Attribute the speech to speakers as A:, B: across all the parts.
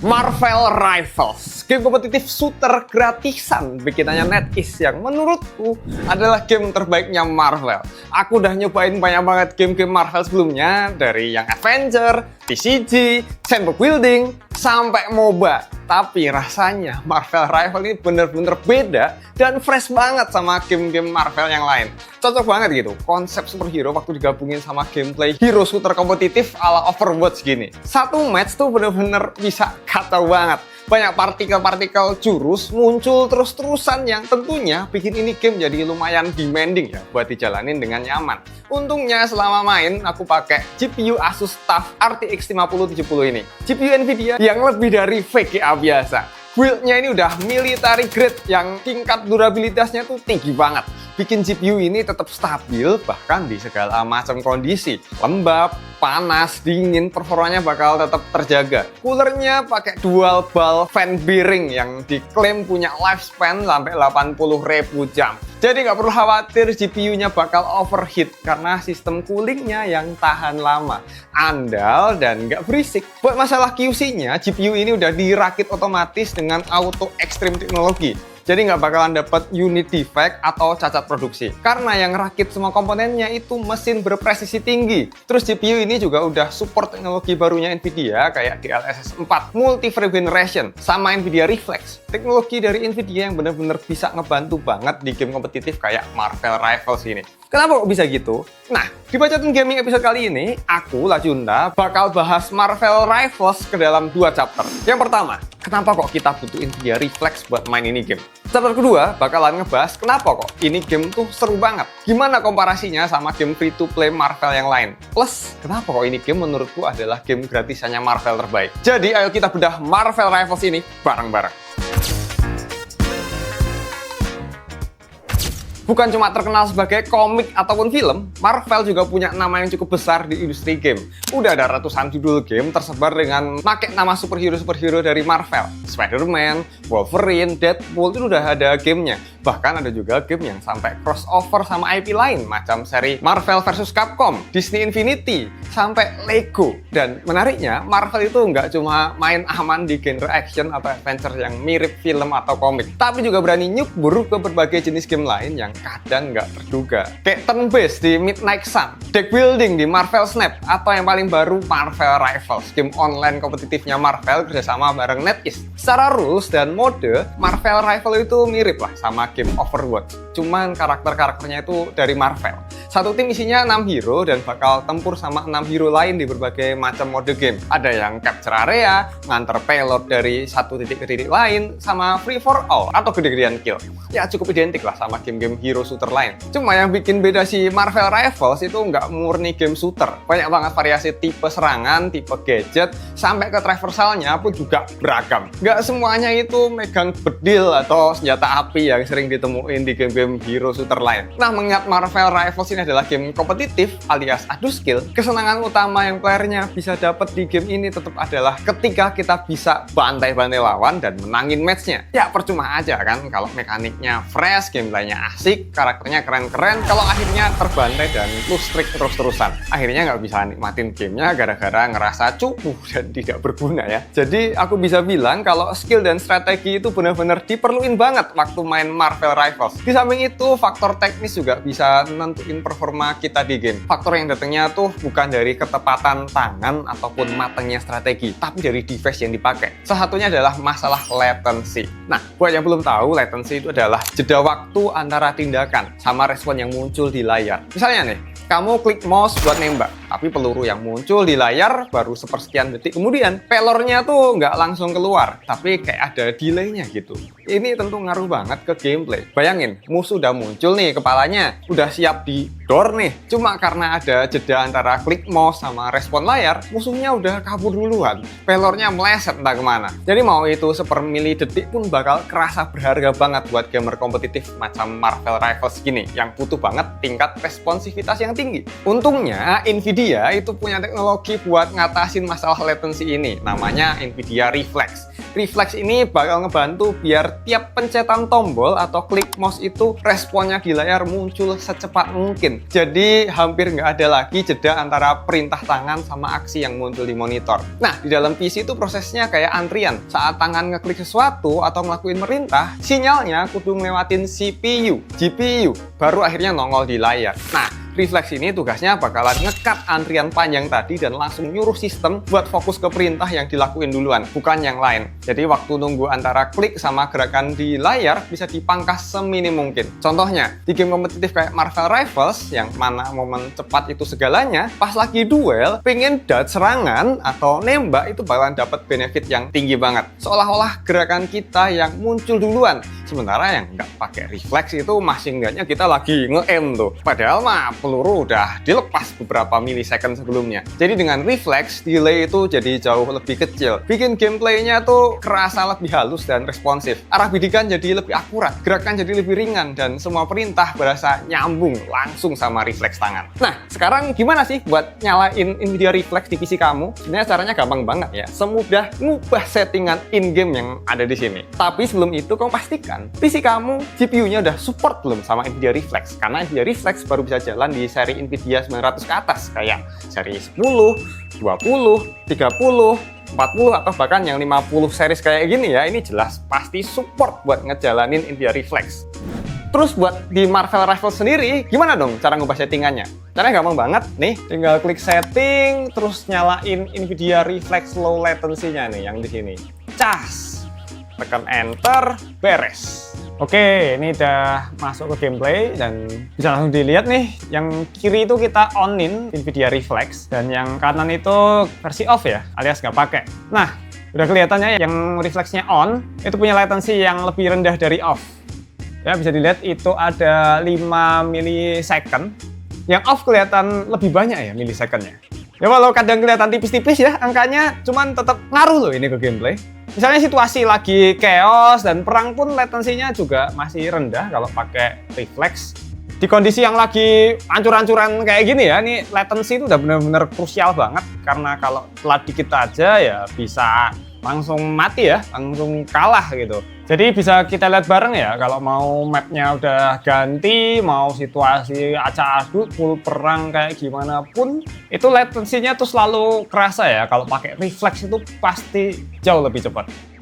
A: Marvel Rivals, game kompetitif shooter gratisan bikinannya NetEase yang menurutku adalah game terbaiknya Marvel. Aku udah nyobain banyak banget game-game Marvel sebelumnya, dari yang Adventure, TCG, Sandbox Building, sampai MOBA. Tapi rasanya Marvel Rivals ini bener-bener beda dan fresh banget sama game-game Marvel yang lain. Cocok banget gitu, konsep superhero waktu digabungin sama gameplay hero shooter kompetitif ala Overwatch gini. Satu match tuh bener-bener bisa kacau banget. Banyak partikel-partikel jurus muncul terus-terusan yang tentunya bikin ini game jadi lumayan demanding ya buat dijalanin dengan nyaman. Untungnya selama main aku pakai GPU Asus TUF RTX 5070 ini. GPU Nvidia yang lebih dari VGA biasa. Build-nya ini udah military grade yang tingkat durabilitasnya tuh tinggi banget. Bikin GPU ini tetap stabil bahkan di segala macam kondisi. Lembab, panas, dingin, performanya bakal tetap terjaga. Coolernya pakai dual ball fan bearing yang diklaim punya lifespan sampai 80.000 jam. Jadi nggak perlu khawatir GPU-nya bakal overheat karena sistem coolingnya yang tahan lama, andal dan nggak berisik. Buat masalah QC-nya, GPU ini udah dirakit otomatis dengan auto extreme teknologi. Jadi nggak bakalan dapat unit defect atau cacat produksi. Karena yang rakit semua komponennya itu mesin berpresisi tinggi. Terus GPU ini juga udah support teknologi barunya Nvidia kayak DLSS 4, multi-frame generation, sama Nvidia Reflex. Teknologi dari Nvidia yang bener-bener bisa ngebantu banget di game kompetitif kayak Marvel Rivals ini. Kenapa kok bisa gitu? Nah, di Bacotin Gaming episode kali ini, aku, Lajunda, bakal bahas Marvel Rivals ke dalam 2 chapter. Yang pertama, kenapa kok kita butuh Nvidia Reflex buat main ini game? Chapter kedua, bakalan ngebahas kenapa kok ini game tuh seru banget. Gimana komparasinya sama game free-to-play Marvel yang lain. Plus, kenapa kok ini game menurutku adalah game gratisannya Marvel terbaik. Jadi, ayo kita bedah Marvel Rivals ini bareng-bareng. Bukan cuma terkenal sebagai komik ataupun film, Marvel juga punya nama yang cukup besar di industri game. Udah ada ratusan judul game tersebar dengan pakai nama superhero-superhero dari Marvel. Spider-Man, Wolverine, Deadpool itu udah ada gamenya. Bahkan ada juga game yang sampai crossover sama IP lain, macam seri Marvel vs Capcom, Disney Infinity, sampai Lego. Dan menariknya, Marvel itu nggak cuma main aman di genre action atau adventure yang mirip film atau komik, tapi juga berani nyubur ke berbagai jenis game lain yang kadang nggak terduga. Kayak turn based di Midnight Sun, deck building di Marvel Snap, atau yang paling baru Marvel Rivals, game online kompetitifnya Marvel kerjasama bareng NetEase. Secara rules dan mode, Marvel Rivals itu mirip lah sama game Overwatch. Cuman karakter-karakternya itu dari Marvel. Satu tim isinya 6 hero dan bakal tempur sama 6 hero lain di berbagai macam mode game. Ada yang capture area, nganter payload dari satu titik ke titik lain, sama free for all atau gede-gedean kill. Ya cukup identik lah sama game-game hero shooter lain. Cuma yang bikin beda si Marvel Rivals itu nggak murni game shooter. Banyak banget variasi tipe serangan, tipe gadget, sampai ke traversalnya pun juga beragam. Nggak semuanya itu megang bedil atau senjata api yang sering ditemuin di game-game hero shooter lain. Nah, mengingat Marvel Rivals ini adalah game kompetitif alias adu skill, kesenangan utama yang playernya bisa dapat di game ini tetap adalah ketika kita bisa bantai-bantai lawan dan menangin matchnya. Ya percuma aja kan kalau mekaniknya fresh, gameplaynya asik, karakternya keren-keren, kalau akhirnya terbantai dan lose streak terus-terusan. Akhirnya nggak bisa nikmatin gamenya gara-gara ngerasa cupu dan tidak berguna ya. Jadi aku bisa bilang kalau skill dan strategi itu benar-benar diperluin banget waktu main Marvel Rivals. Di samping itu, faktor teknis juga bisa nentuin performa kita di game. Faktor yang datangnya tuh bukan dari ketepatan tangan ataupun matangnya strategi, tapi dari device yang dipakai. Salah satunya adalah masalah latency. Nah, buat yang belum tahu, latency itu adalah jeda waktu antara tindakan sama respon yang muncul di layar. Misalnya nih, kamu klik mouse buat nembak, tapi peluru yang muncul di layar baru sepersekian detik kemudian. Pelornya tuh nggak langsung keluar, tapi kayak ada delay-nya gitu. Ini tentu ngaruh banget ke gameplay. Bayangin, musuh udah muncul nih kepalanya, udah siap di door nih. Cuma karena ada jeda antara klik mouse sama respon layar, musuhnya udah kabur duluan. Pelornya meleset entah kemana. Jadi mau itu sepermili detik pun bakal kerasa berharga banget buat gamer kompetitif macam Marvel Rivals gini, yang butuh banget tingkat responsivitas yang tinggi. Untungnya, Nvidia itu punya teknologi buat ngatasin masalah latency ini, namanya Nvidia Reflex. Reflex ini bakal ngebantu biar tiap pencetan tombol atau klik mouse itu responnya di layar muncul secepat mungkin. Jadi hampir nggak ada lagi jeda antara perintah tangan sama aksi yang muncul di monitor. Nah, di dalam PC itu prosesnya kayak antrian. Saat tangan ngeklik sesuatu atau ngelakuin perintah, sinyalnya kudu ngelewatin CPU, GPU, baru akhirnya nongol di layar. Nah, Reflex ini tugasnya bakalan ngekat antrian panjang tadi dan langsung nyuruh sistem buat fokus ke perintah yang dilakuin duluan, bukan yang lain. Jadi waktu nunggu antara klik sama gerakan di layar bisa dipangkas seminim mungkin. Contohnya, di game kompetitif kayak Marvel Rivals, yang mana momen cepat itu segalanya, pas lagi duel, pengen dodge serangan atau nembak itu bakalan dapat benefit yang tinggi banget. Seolah-olah gerakan kita yang muncul duluan. Sementara yang nggak pakai Reflex itu masih enggaknya kita lagi nge-aim tuh. Padahal mah peluru udah dilepas beberapa milisecond sebelumnya. Jadi dengan Reflex, delay itu jadi jauh lebih kecil. Bikin gameplaynya tuh kerasa lebih halus dan responsif. Arah bidikan jadi lebih akurat, gerakan jadi lebih ringan, dan semua perintah berasa nyambung langsung sama refleks tangan. Nah, sekarang gimana sih buat nyalain Nvidia Reflex di PC kamu? Sebenarnya caranya gampang banget ya. Semudah ngubah settingan in-game yang ada di sini. Tapi sebelum itu, kamu pastikan PC kamu GPU-nya udah support belum sama Nvidia Reflex. Karena Nvidia Reflex baru bisa jalan di seri Nvidia 900 ke atas, kayak seri 10, 20, 30, 40, atau bahkan yang 50 series kayak gini ya, ini jelas pasti support buat ngejalanin Nvidia Reflex. Terus buat di Marvel Rivals sendiri, gimana dong cara ngubah settingannya? Caranya gampang banget nih, tinggal klik setting, terus nyalain Nvidia Reflex low latency-nya nih yang di sini. Cas! Tekan enter, beres. Oke, ini udah masuk ke gameplay dan bisa langsung dilihat nih, yang kiri itu kita onin Nvidia Reflex dan yang kanan itu versi off ya, alias nggak pakai. Nah, udah kelihatannya yang refleksnya on itu punya latency yang lebih rendah dari off. Ya, bisa dilihat itu ada 5 milisecond. Yang off kelihatan lebih banyak ya milisecondnya. Ya walau kadang kelihatan tipis-tipis ya angkanya, cuman tetap ngaruh loh ini ke gameplay. Misalnya situasi lagi chaos dan perang pun latensinya juga masih rendah kalau pakai reflex. Di kondisi yang lagi ancur-ancuran kayak gini ya, ini latency itu udah bener-bener krusial banget. Karena kalau telat dikit aja ya bisa langsung mati ya, langsung kalah gitu. Jadi bisa kita lihat bareng ya, kalau mau mapnya udah ganti, mau situasi acak aduk, full perang kayak gimana pun, itu latensinya tuh selalu kerasa ya. Kalau pakai reflex itu pasti jauh lebih cepat.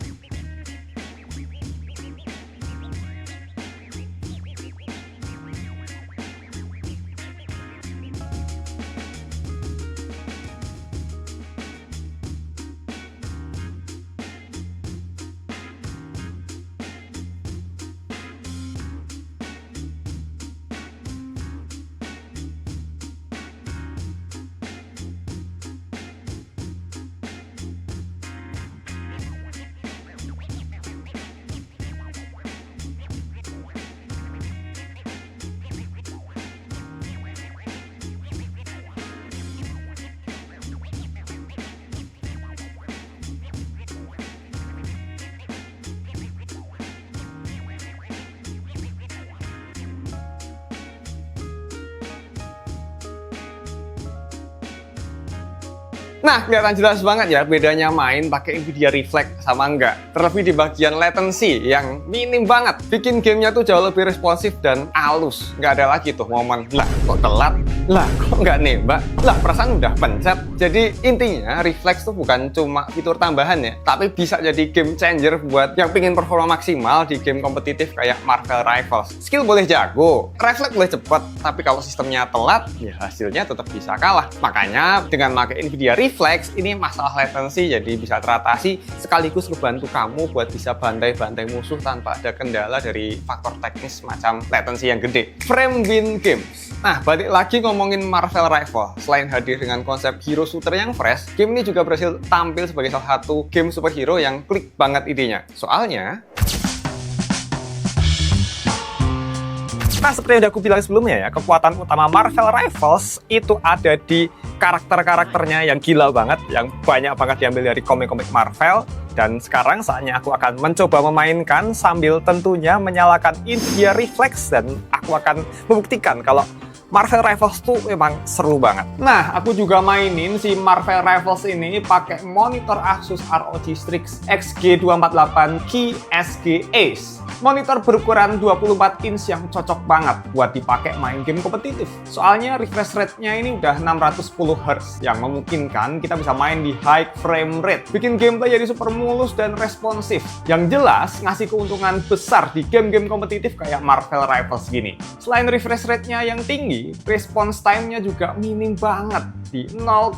A: Nah, kelihatan jelas banget ya bedanya main pakai Nvidia Reflex sama enggak. Terlebih di bagian latency yang minim banget. Bikin gamenya tuh jauh lebih responsif dan halus. Nggak ada lagi tuh momen, lah kok telat? Lah kok nggak nembak? Lah perasaan udah pencet. Jadi intinya Reflex tuh bukan cuma fitur tambahan ya, tapi bisa jadi game changer buat yang pengen performa maksimal di game kompetitif kayak Marvel Rivals. Skill boleh jago, refleks boleh cepet, tapi kalau sistemnya telat, ya hasilnya tetap bisa kalah. Makanya dengan pakai Nvidia Reflex, ini masalah latency jadi bisa teratasi, sekaligus ngebantu kamu buat bisa bantai-bantai musuh tanpa ada kendala dari faktor teknis macam latency yang gede. Frame win games. Nah, balik lagi ngomongin Marvel Rivals. Selain hadir dengan konsep hero shooter yang fresh, game ini juga berhasil tampil sebagai salah satu game superhero yang klik banget idenya. Soalnya, nah, seperti yang udah aku bilang sebelumnya ya, kekuatan utama Marvel Rivals itu ada di karakter-karakternya yang gila banget, yang banyak banget diambil dari komik-komik Marvel. Dan sekarang saatnya aku akan mencoba memainkan sambil tentunya menyalakan Nvidia Reflex, dan aku akan membuktikan kalau Marvel Rivals tuh memang seru banget. Nah, aku juga mainin si Marvel Rivals ini pakai monitor Asus ROG Strix XG248 Key SG Ace. Monitor berukuran 24 inch yang cocok banget buat dipakai main game kompetitif. Soalnya refresh rate-nya ini udah 610 Hz yang memungkinkan kita bisa main di high frame rate. Bikin gameplay jadi super mulus dan responsif. Yang jelas ngasih keuntungan besar di game-game kompetitif kayak Marvel Rivals gini. Selain refresh rate-nya yang tinggi, response time-nya juga minim banget di 0,1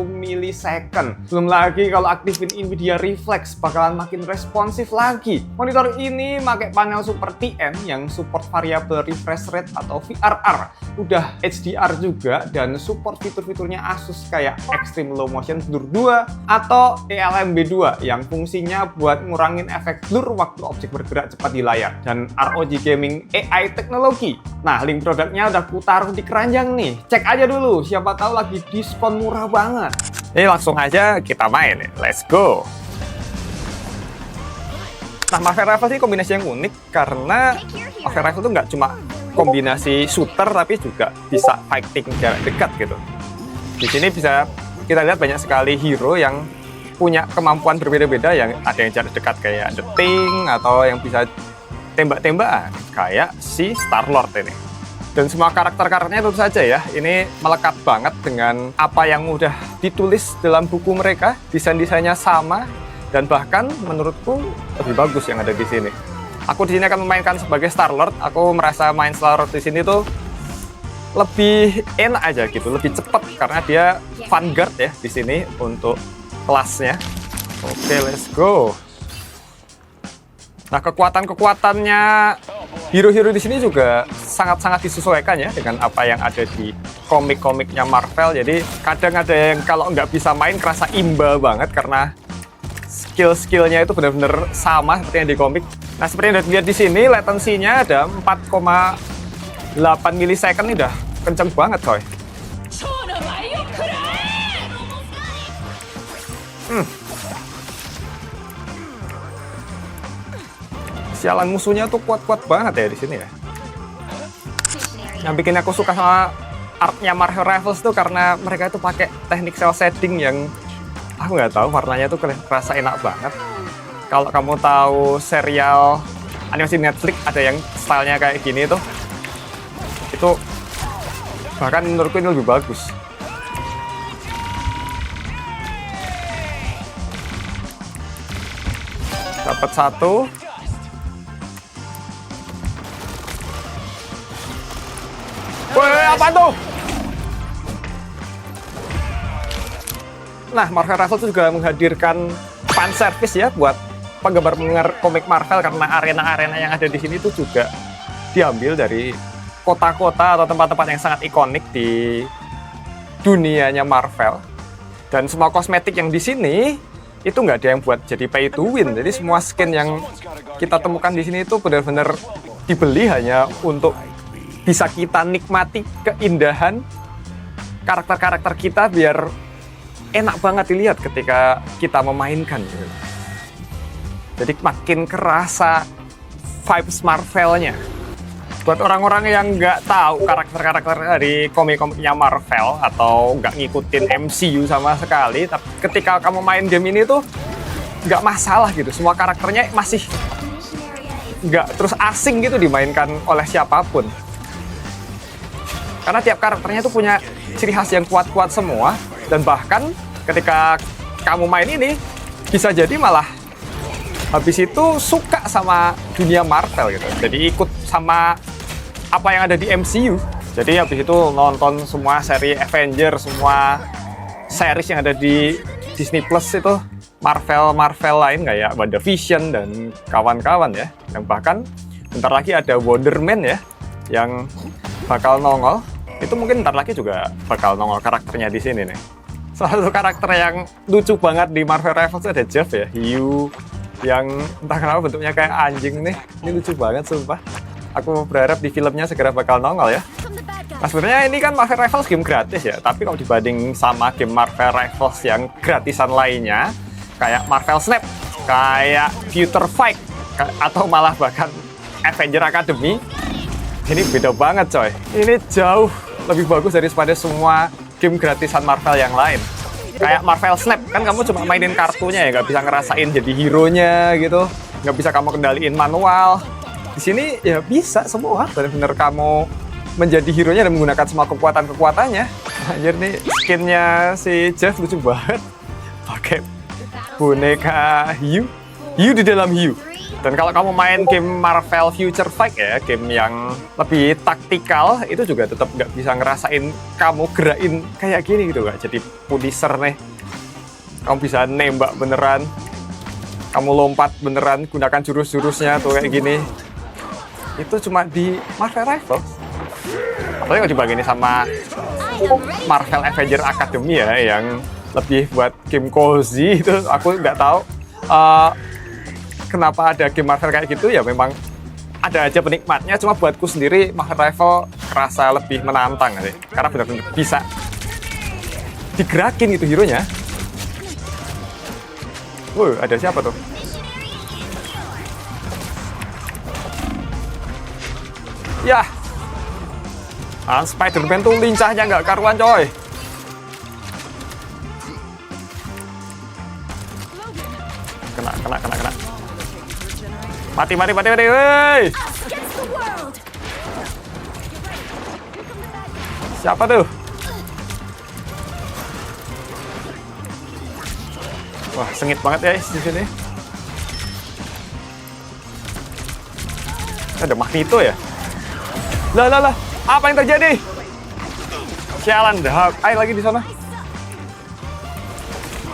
A: milisecond. Belum lagi kalau aktifin Nvidia Reflex bakalan makin responsif lagi. Monitor ini pakai panel Super TN yang support variable refresh rate atau VRR. Udah HDR juga dan support fitur-fiturnya Asus kayak Extreme Low Motion Blur 2 atau ELMB2 yang fungsinya buat ngurangin efek blur waktu objek bergerak cepat di layar. Dan ROG Gaming AI Technology. Nah, link produknya udah ku taruh di keranjang nih. Cek aja dulu, siapa tahu lagi diskon murah banget. Ini langsung aja kita main. Let's go! Nah, Marvel Rivals ini kombinasi yang unik karena Marvel Rivals itu nggak cuma kombinasi shooter tapi juga bisa fighting jarak dekat gitu. Di sini bisa kita lihat banyak sekali hero yang punya kemampuan berbeda-beda, yang ada yang jarak dekat kayak The Thing atau yang bisa tembak-tembakan kayak si Star-Lord ini. Dan semua karakter-karakternya tentu saja ya, ini melekat banget dengan apa yang udah ditulis dalam buku mereka. Desain-desainnya sama. Dan bahkan menurutku lebih bagus yang ada di sini. Aku di sini akan memainkan sebagai Star-Lord. Aku merasa main Star-Lord di sini tuh lebih enak aja gitu, lebih cepat karena dia Vanguard ya di sini untuk kelasnya. Oke, let's go. Nah, kekuatan-kekuatannya hero-hero di sini juga sangat-sangat disesuaikan ya dengan apa yang ada di komik-komiknya Marvel. Jadi kadang ada yang kalau nggak bisa main kerasa imba banget karena skill-skillnya itu benar-benar sama seperti yang di komik. Nah, seperti yang dilihat di sini, latensinya ada 4,8 milisecond, ini udah kenceng banget, coy. Sialan, musuhnya tuh kuat-kuat banget ya di sini ya. Yang bikin aku suka sama artnya Marvel Rivals tuh karena mereka itu pakai teknik cel shading yang aku nggak tahu, warnanya tuh kerasa enak banget. Kalau kamu tahu serial animasi Netflix ada yang stylenya kayak gini tuh, itu bahkan menurutku ini lebih bagus. Dapat satu. Woi, apa tuh? Nah, Marvel Rivals itu juga menghadirkan fan service ya buat penggemar komik Marvel, karena arena-arena yang ada di sini itu juga diambil dari kota-kota atau tempat-tempat yang sangat ikonik di dunianya Marvel. Dan semua kosmetik yang di sini itu nggak ada yang buat jadi pay to win. Jadi semua skin yang kita temukan di sini itu benar-benar dibeli hanya untuk bisa kita nikmati keindahan karakter-karakter kita biar enak banget dilihat ketika kita memainkan gitu. Jadi makin kerasa vibes Marvel-nya. Buat orang-orang yang nggak tahu karakter-karakter dari komik-komiknya Marvel atau nggak ngikutin MCU sama sekali, tapi ketika kamu main game ini tuh nggak masalah gitu. Semua karakternya masih nggak terus asing gitu dimainkan oleh siapapun. Karena tiap karakternya tuh punya ciri khas yang kuat-kuat semua. Dan bahkan ketika kamu main ini, bisa jadi malah habis itu suka sama dunia Marvel gitu. Jadi ikut sama apa yang ada di MCU. Jadi habis itu nonton semua seri Avengers, semua series yang ada di Disney Plus itu, Marvel lain kayak WandaVision dan kawan-kawan ya. Dan bahkan bentar lagi ada Wonder Man ya, yang bakal nongol. Itu mungkin ntar lagi juga bakal nongol karakternya di sini nih. Salah satu karakter yang lucu banget di Marvel Rivals ada Jeff ya, hiu yang entah kenapa bentuknya kayak anjing nih. Ini lucu banget sumpah. Aku berharap di filmnya segera bakal nongol ya. Nah, sebenarnya ini kan Marvel Rivals game gratis ya, tapi kalau dibanding sama game Marvel Rivals yang gratisan lainnya kayak Marvel Snap, kayak Future Fight, atau malah bahkan Avenger Academy, Ini beda banget coy. Ini jauh lebih bagus daripada semua game gratisan Marvel yang lain. Kayak Marvel Snap, kan kamu cuma mainin kartunya ya, nggak bisa ngerasain jadi hero-nya gitu. Nggak bisa kamu kendaliin manual. Di sini ya bisa semua, bener-bener kamu menjadi hero-nya dan menggunakan semua kekuatan-kekuatannya. Anjir nih, skinnya si Jeff lucu banget. Pakai boneka hiu di dalam hiu. Dan kalau kamu main game Marvel Future Fight ya, game yang lebih taktikal, itu juga tetap nggak bisa ngerasain kamu gerakin kayak gini gitu nggak. Jadi Punisher nih, kamu bisa nembak beneran, kamu lompat beneran, gunakan jurus-jurusnya tuh kayak gini. Itu cuma di Marvel Rivals. Apalagi kalau dibagi sama Marvel Avenger Academy ya, yang lebih buat game cozy itu aku nggak tahu. Kenapa ada game Marvel kayak gitu ya, memang ada aja penikmatnya, cuma buatku sendiri Marvel Rival kerasa lebih menantang sih, karena benar-benar bisa digerakin gitu hero-nya. Ada siapa tuh? Ya, Spider-Man tuh lincahnya nggak karuan coy. Kena. Mati, woi. Siapa tuh? Wah, sengit banget ya di sini. Ada Magneto ya? Lah. Apa yang terjadi? Sialan, air lagi di sana.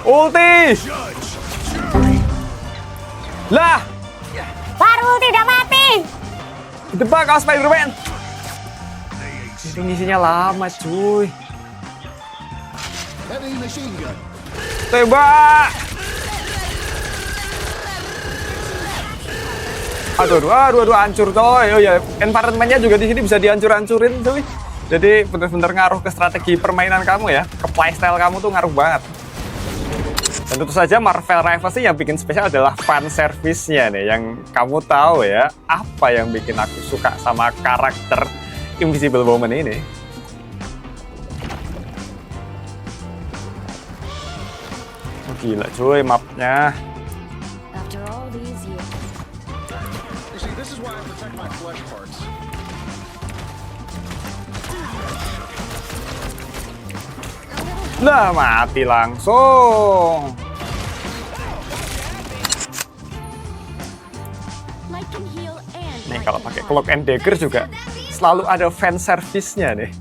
A: Ulti! Lah!
B: Baru tidak mati.
A: Ditebak kalau Spider-Man. Itu ngisinya lama cuy. Tembak. Aduh, hancur coy. Oh ya, environment-nya juga di sini bisa dihancur-hancurin cuy. Jadi bener-bener ngaruh ke strategi permainan kamu ya. Ke playstyle kamu tuh ngaruh banget. Dan tentu saja Marvel Rivals yang bikin spesial adalah fan service-nya nih, yang kamu tahu ya, apa yang bikin aku suka sama karakter Invisible Woman ini. Oh, gila cuy mapnya. Lah, mati langsung. Nih kalau pakai Cloak and Dagger juga selalu ada fan service-nya nih.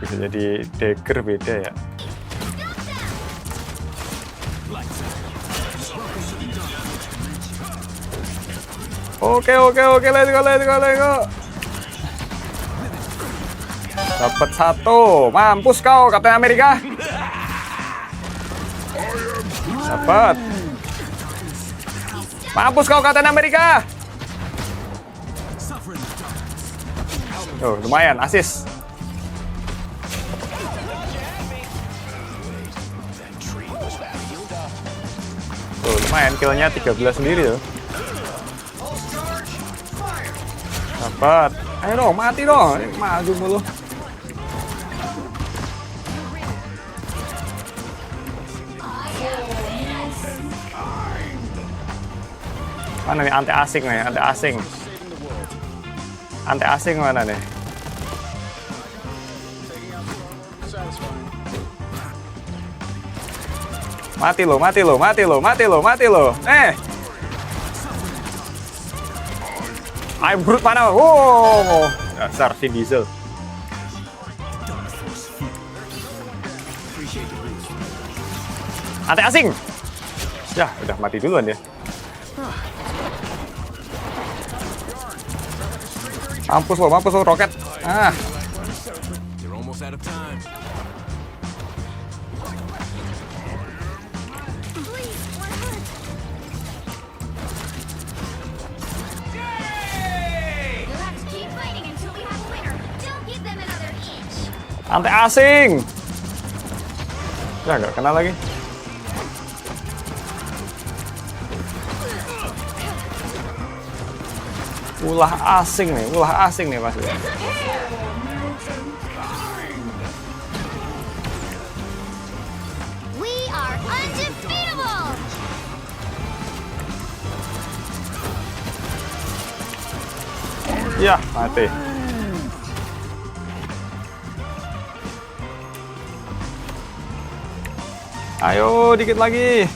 A: Bisa jadi dagger beda ya. Oke, let's go. Dapat satu, mampus kau Kapten Amerika. Dapat. Mampus kau Kapten Amerika. Lumayan, asis. Lumayan, killnya 13 sendiri tuh. Dapat. Ayo dong, mati dong. Maju mulu. Mana nih anti asing nih, anti asing mana nih? Mati lo. I'm Groot mana? Wow, dasar Vin Diesel. Anti asing. Ya, udah mati duluan dia. Mampus lo roket. Anti asing. Ya nggak kena lagi. Ulah asing nih pasti.
B: We are undefeatable.
A: Ya, mati. Ayo, dikit lagi.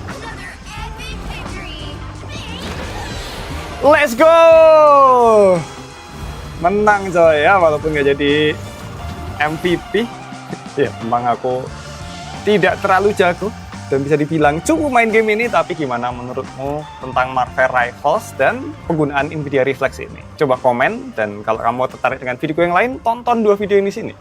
B: Another epic victory.
A: Let's go! Menang coy ya, walaupun nggak jadi MVP. Ya, memang aku tidak terlalu jago dan bisa dibilang cukup main game ini, tapi gimana menurutmu tentang Marvel Rivals dan penggunaan Nvidia Reflex ini? Coba komen, dan kalau kamu tertarik dengan video yang lain, tonton 2 video ini di sini.